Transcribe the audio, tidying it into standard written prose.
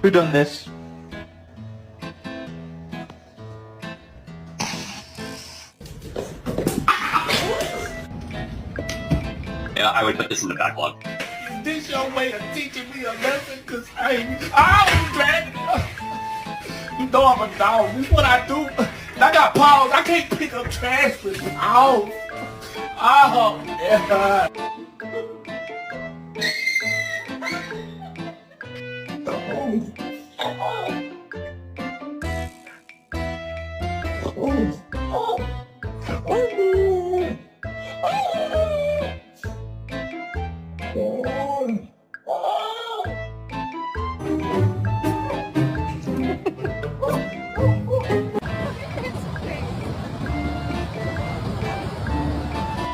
Who done this? Yeah, I would put this in the backlog. Is this your way of teaching me a lesson? Cause I was glad. You know I'm a dog. This is what I do. I got paws. I can't pick up trash with paws. Oh, yeah. Oh.